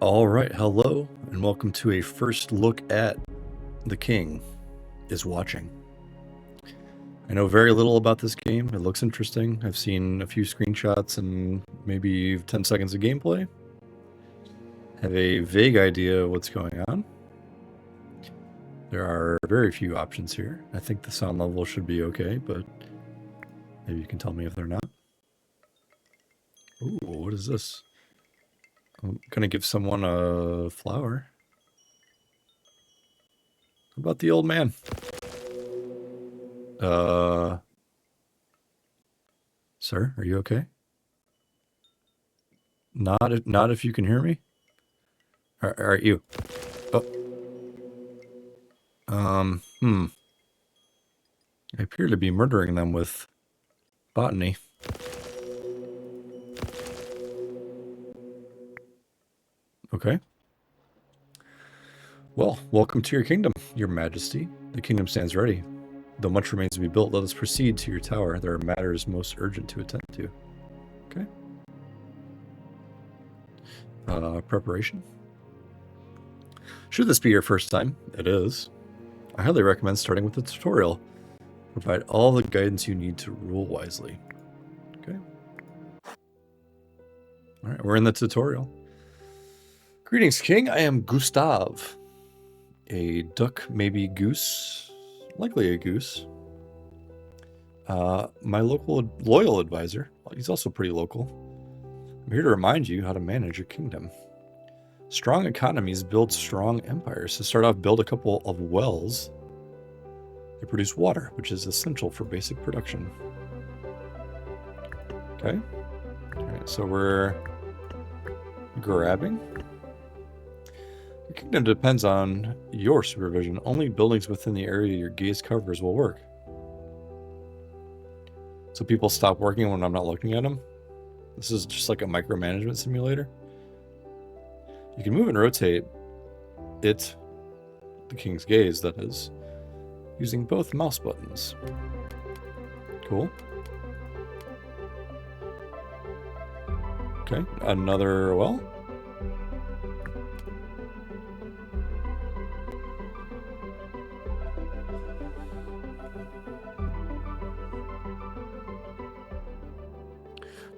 All right, hello, and welcome to a first look at The King is Watching. I know very little about this game. It looks interesting. I've seen a few screenshots and maybe 10 seconds of gameplay. Have a vague idea of what's going on. There are very few options here. I think the sound level should be okay, but maybe you can tell me if they're not. Ooh, what is this? I'm gonna give someone a flower. How about the old man? Sir, are you okay? Not if you can hear me. Are you? Oh. I appear to be murdering them with botany. Okay. Well, welcome to your kingdom, your majesty. The kingdom stands ready. Though much remains to be built, let us proceed to your tower. There are matters most urgent to attend to. Okay. Preparation. Should this be your first time? It is. I highly recommend starting with the tutorial. Provide all the guidance you need to rule wisely. Okay. Alright, we're in the tutorial. Greetings, King. I am Gustav. A duck, maybe goose. Likely a goose. My loyal advisor. Well, he's also pretty local. I'm here to remind you how to manage your kingdom. Strong economies build strong empires. To start off, build a couple of wells. They produce water, which is essential for basic production. Okay. Alright, so we're grabbing. Your kingdom depends on your supervision. Only buildings within the area your gaze covers will work. So people stop working when I'm not looking at them? This is just like a micromanagement simulator? You can move and rotate it, the king's gaze, that is, using both mouse buttons. Cool. Okay, another well.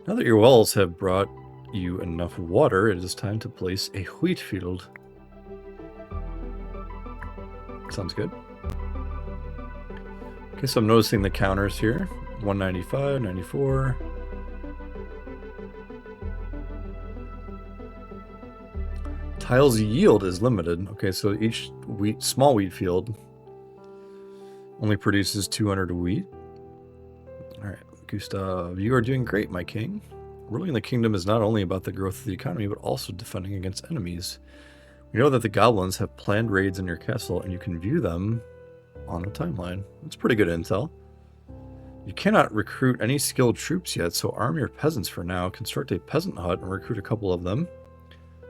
Now that your wells have brought you enough water, it is time to place a wheat field. Sounds good. Okay, so I'm noticing the counters here. 195, 94. Tiles yield is limited. Okay, so each small wheat field only produces 200 wheat. Alright, Gustav, you are doing great, my king. Ruling the kingdom is not only about the growth of the economy, but also defending against enemies. We know that the goblins have planned raids in your castle, and you can view them on the timeline. That's pretty good intel. You cannot recruit any skilled troops yet, so arm your peasants for now. Construct a peasant hut and recruit a couple of them.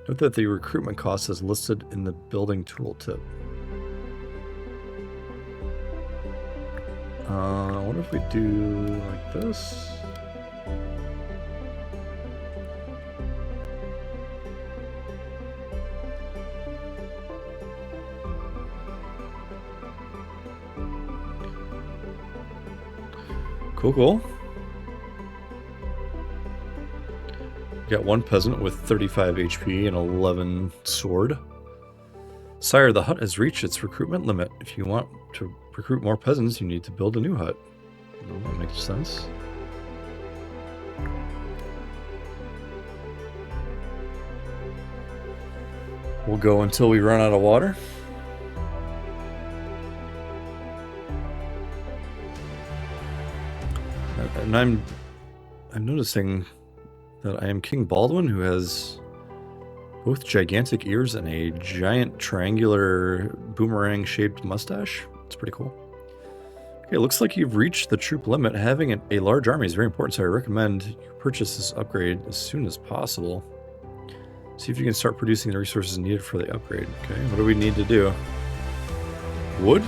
Note that the recruitment cost is listed in the building tooltip. What if we do like this? Cool. Got one peasant with 35 HP and 11 sword. Sire, the hut has reached its recruitment limit. If you want to recruit more peasants, you need to build a new hut. Well, that makes sense. We'll go until we run out of water. And I'm noticing that I am King Baldwin, who has both gigantic ears and a giant triangular boomerang-shaped mustache. It's pretty cool. Okay, it looks like you've reached the troop limit. Having a large army is very important, so I recommend you purchase this upgrade as soon as possible. See if you can start producing the resources needed for the upgrade. Okay, what do we need to do? Wood?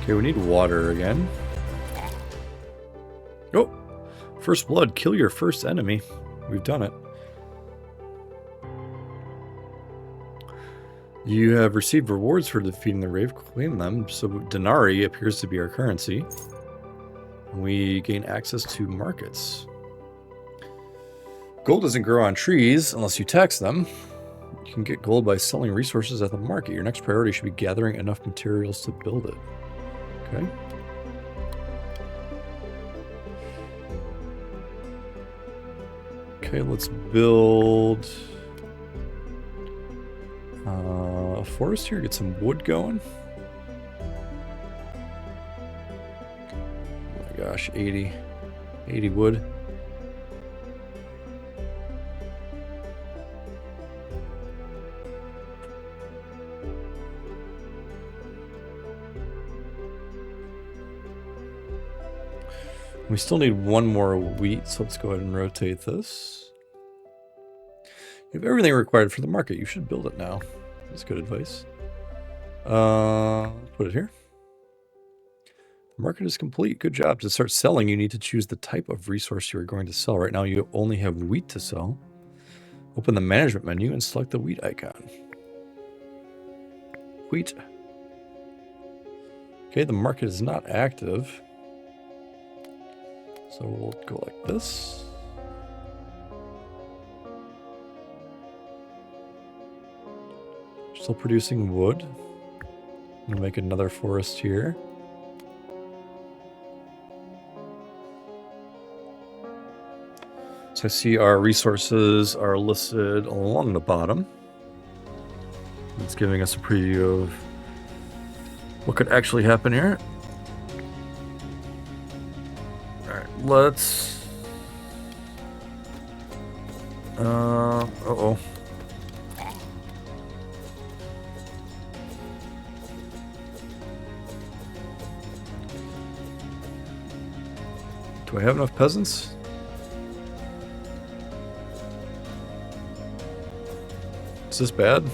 Okay, we need water again. Oh! First blood, kill your first enemy. We've done it. You have received rewards for defeating the Rave. Claim them. So Denari appears to be our currency. We gain access to markets. Gold doesn't grow on trees unless you tax them. You can get gold by selling resources at the market. Your next priority should be gathering enough materials to build it. Okay. Okay, let's build a forest here, get some wood going. Oh my gosh, 80 wood. We still need one more wheat, so let's go ahead and rotate this. You have everything required for the market. You should build it now. That's good advice. Put it here. The market is complete. Good job. To start selling, you need to choose the type of resource you are going to sell. Right now, you only have wheat to sell. Open the management menu and select the wheat icon. Wheat. Okay, the market is not active. So we'll go like this. Still producing wood. I'm gonna make another forest here. So I see our resources are listed along the bottom. It's giving us a preview of what could actually happen here. Let's uh-oh. Do I have enough peasants? Is this bad?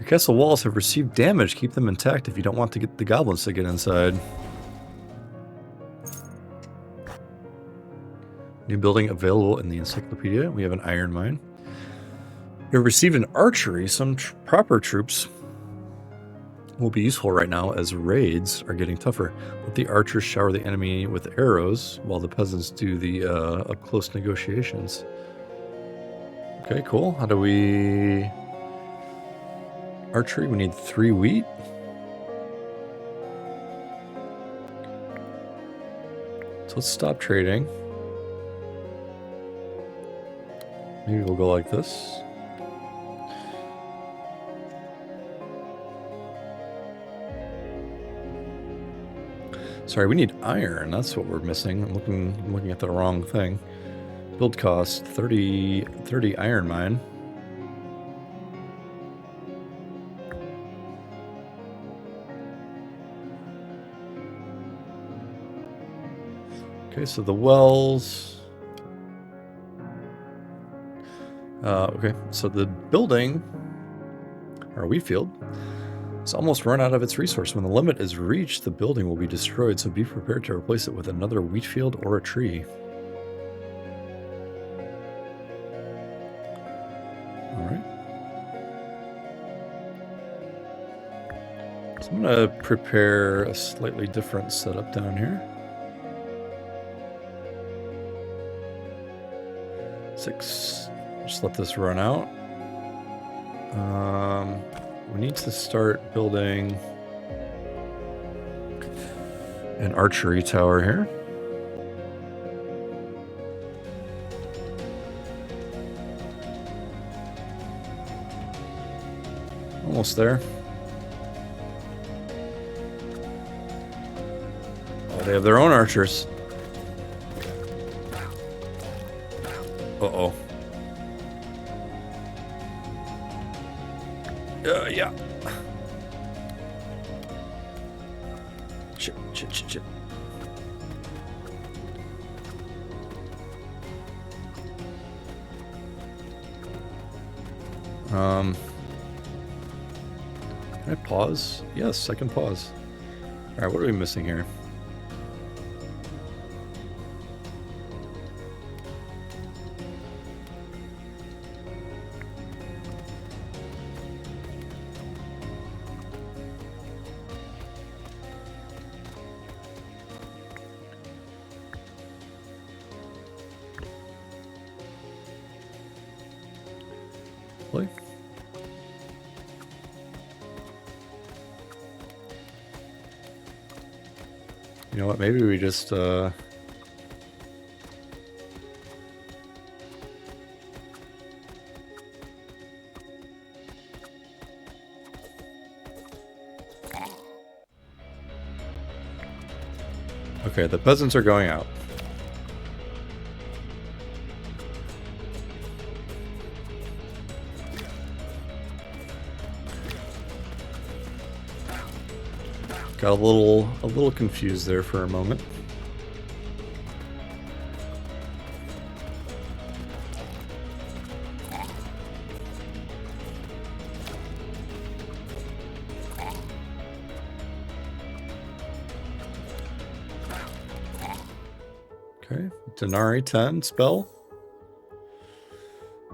Castle walls have received damage. Keep them intact if you don't want to get the goblins to get inside. New building available in the encyclopedia. We have an iron mine. We have received an archery. Some proper troops will be useful right now as raids are getting tougher. Let the archers shower the enemy with arrows while the peasants do the up-close negotiations. Okay, cool. How do we... Archery, we need 3 wheat. So let's stop trading. Maybe we'll go like this. Sorry, we need iron. That's what we're missing. I'm looking at the wrong thing. Build cost 30 iron mine. Okay, so the wells. Okay, so the building, our wheat field, is almost run out of its resource. When the limit is reached, the building will be destroyed, so be prepared to replace it with another wheat field or a tree. Alright. So I'm going to prepare a slightly different setup down here. 6. Just let this run out. We need to start building an archery tower here. Almost there. Oh, they have their own archers. Uh-oh. Yeah. Shit. Can I pause? Yes, I can pause. Alright, what are we missing here? Really? You know what, maybe we just, Okay, the peasants are going out. Got a little confused there for a moment. Okay, Denari 10 spell.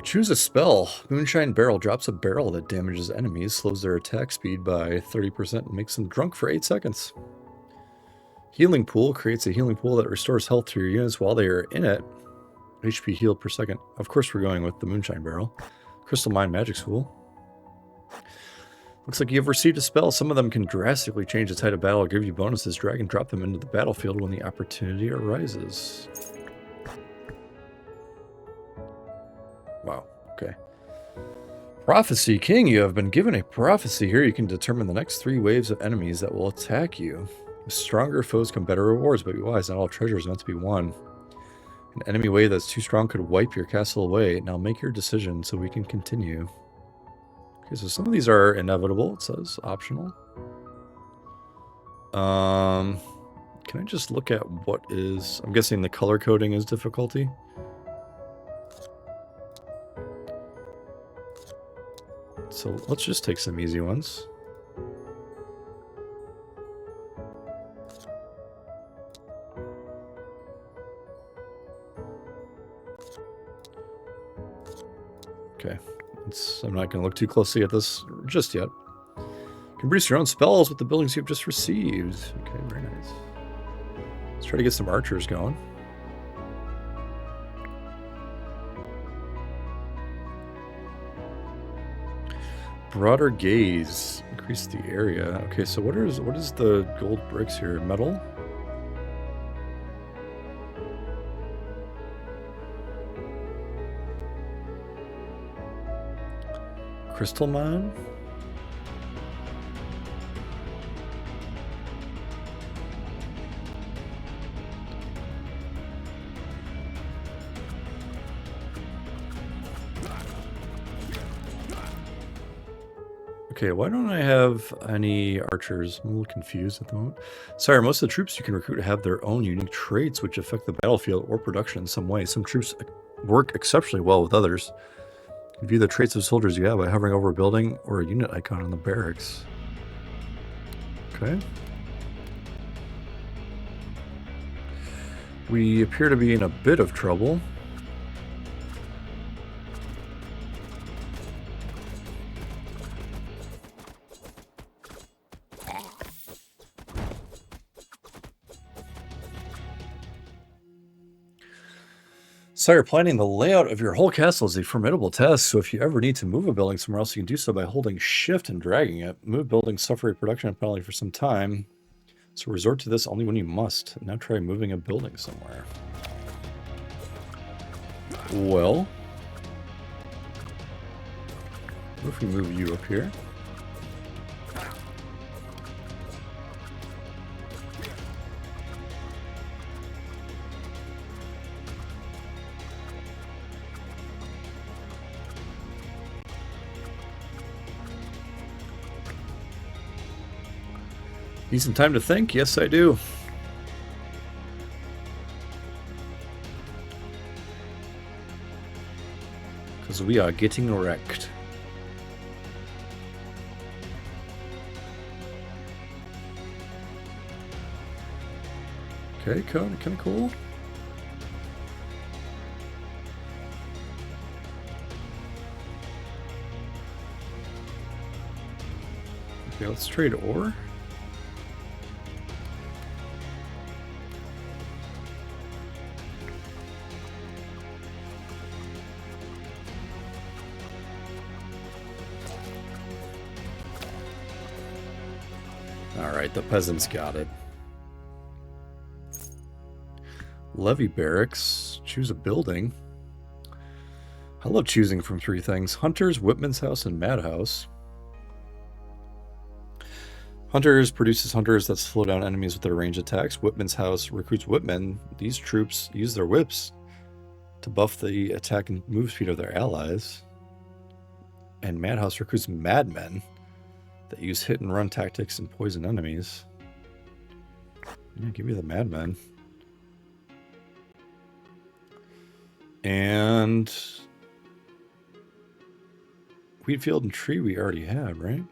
Choose a spell. Moonshine Barrel drops a barrel that damages enemies, slows their attack speed by 30%, and makes them drunk for 8 seconds. Healing Pool creates a healing pool that restores health to your units while they are in it. HP healed per second. Of course we're going with the Moonshine Barrel. Crystal Mine Magic School. Looks like you've received a spell. Some of them can drastically change the tide of battle or give you bonuses. Drag and drop them into the battlefield when the opportunity arises. Wow, okay. Prophecy King, you have been given a prophecy. Here you can determine the next 3 waves of enemies that will attack you. With stronger foes come better rewards, but be wise, not all treasure is meant to be won. An enemy wave that's too strong could wipe your castle away. Now make your decision so we can continue. Okay, so some of these are inevitable, it says, optional. Can I just look at what is... I'm guessing the color coding is difficulty. So let's just take some easy ones. Okay, I'm not going to look too closely at this just yet. You can produce your own spells with the buildings you've just received. Okay, very nice. Let's try to get some archers going. Broader gaze. Increase the area. Okay, so what is the gold bricks here? Metal? Crystal mine? Okay, why don't I have any archers? I'm a little confused at the moment. Sorry, most of the troops you can recruit have their own unique traits which affect the battlefield or production in some way. Some troops work exceptionally well with others. You can view the traits of soldiers you have by hovering over a building or a unit icon on the barracks. Okay. We appear to be in a bit of trouble. Sire, planning the layout of your whole castle is a formidable task, so if you ever need to move a building somewhere else, you can do so by holding shift and dragging it. Move buildings suffer a production penalty for some time, so resort to this only when you must. Now try moving a building somewhere. Well, what if we move you up here? Need some time to think? Yes, I do. Because we are getting wrecked. Okay, kind of cool. Okay, let's trade ore. Alright, the peasants got it. Levy barracks. Choose a building. I love choosing from 3 things. Hunters, Whitman's house, and Madhouse. Hunters produces hunters that slow down enemies with their range attacks. Whitman's house recruits Whitman. These troops use their whips to buff the attack and move speed of their allies. And Madhouse recruits madmen that use hit and run tactics and poison enemies. Yeah, give me the madmen. And Wheatfield and Tree we already have, right?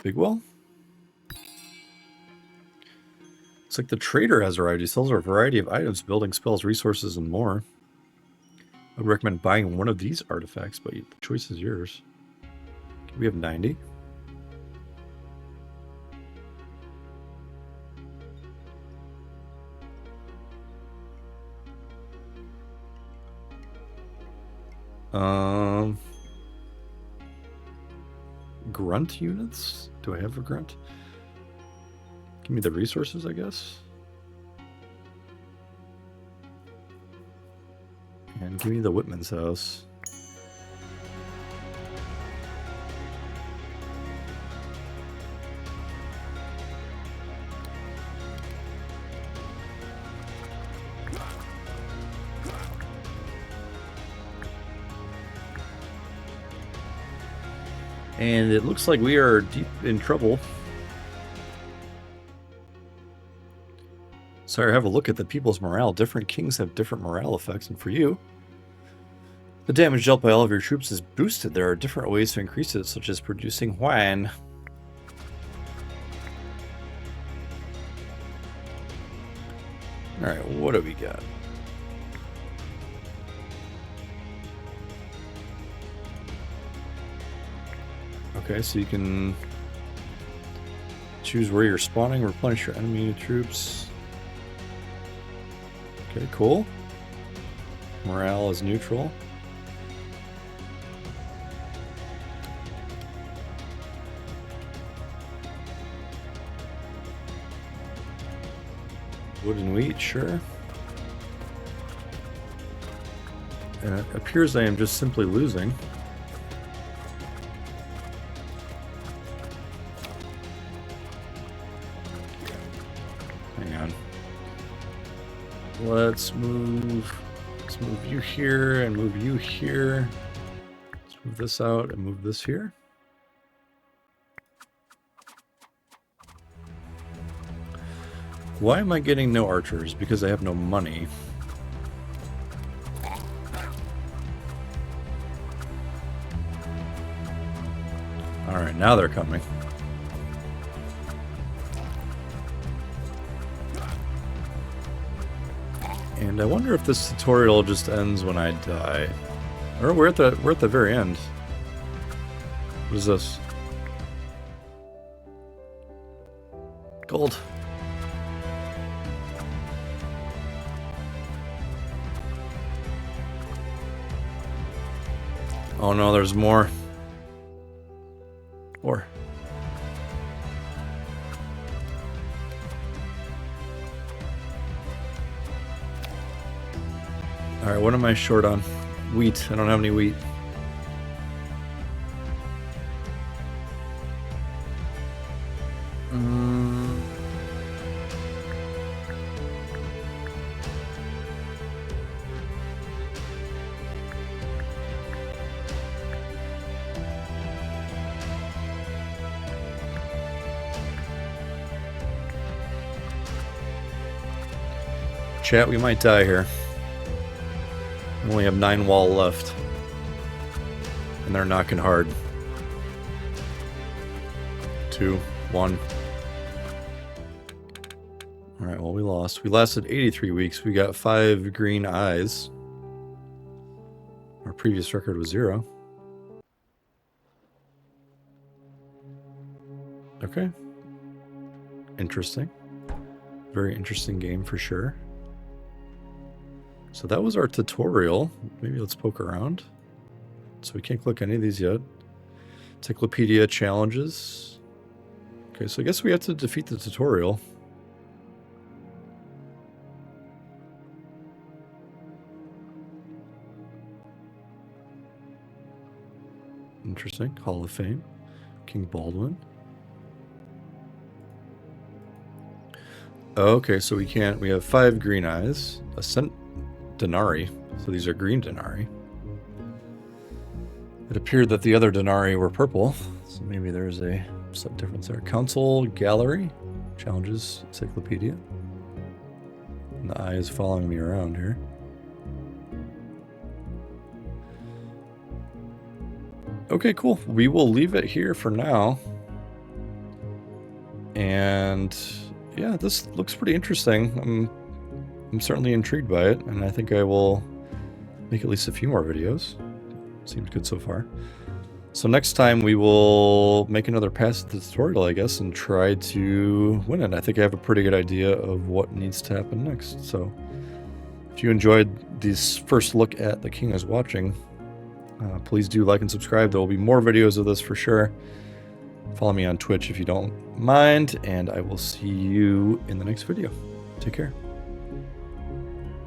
Bigwell? Looks like the trader has arrived. He sells a variety of items, building spells, resources, and more. I would recommend buying one of these artifacts, but the choice is yours. We have 90. Grunt units? Do I have a grunt? Give me the resources, I guess. And give me the Whitman's house. And it looks like we are deep in trouble. Sorry, have a look at the people's morale. Different kings have different morale effects, and for you, the damage dealt by all of your troops is boosted. There are different ways to increase it, such as producing wine. Alright, what do we got? Okay, so you can choose where you're spawning, replenish your enemy troops. Okay, cool. Morale is neutral. Wood and wheat, sure. And it appears I am just simply losing. Hang on. Let's move you here and move you here. Let's move this out and move this here. Why am I getting no archers? Because I have no money. Alright, now they're coming. And I wonder if this tutorial just ends when I die. Or we're at the very end. What is this? Gold. Oh no, there's more. Or. Alright, what am I short on? Wheat. I don't have any wheat. Chat, we might die here. We only have 9 wall left. And they're knocking hard. 2, 1. Alright, well, we lost. We lasted 83 weeks. We got 5 green eyes. Our previous record was 0. Okay. Interesting. Very interesting game for sure. So that was our tutorial. Maybe let's poke around. So we can't click any of these yet. Encyclopedia challenges. Okay, so I guess we have to defeat the tutorial. Interesting. Hall of Fame. King Baldwin. Okay, so we can't. We have 5 green eyes. A denarii. So these are green denarii. It appeared that the other denarii were purple. So maybe there's a slight difference there. Council Gallery. Challenges Encyclopedia. And the eye is following me around here. Okay, cool. We will leave it here for now. And yeah, this looks pretty interesting. I'm certainly intrigued by it, and I think I will make at least a few more videos. Seems good so far. So next time we will make another pass at the tutorial, I guess, and try to win it. I think I have a pretty good idea of what needs to happen next. So if you enjoyed this first look at The King is Watching, please do like and subscribe. There will be more videos of this for sure. Follow me on Twitch if you don't mind, and I will see you in the next video. Take care.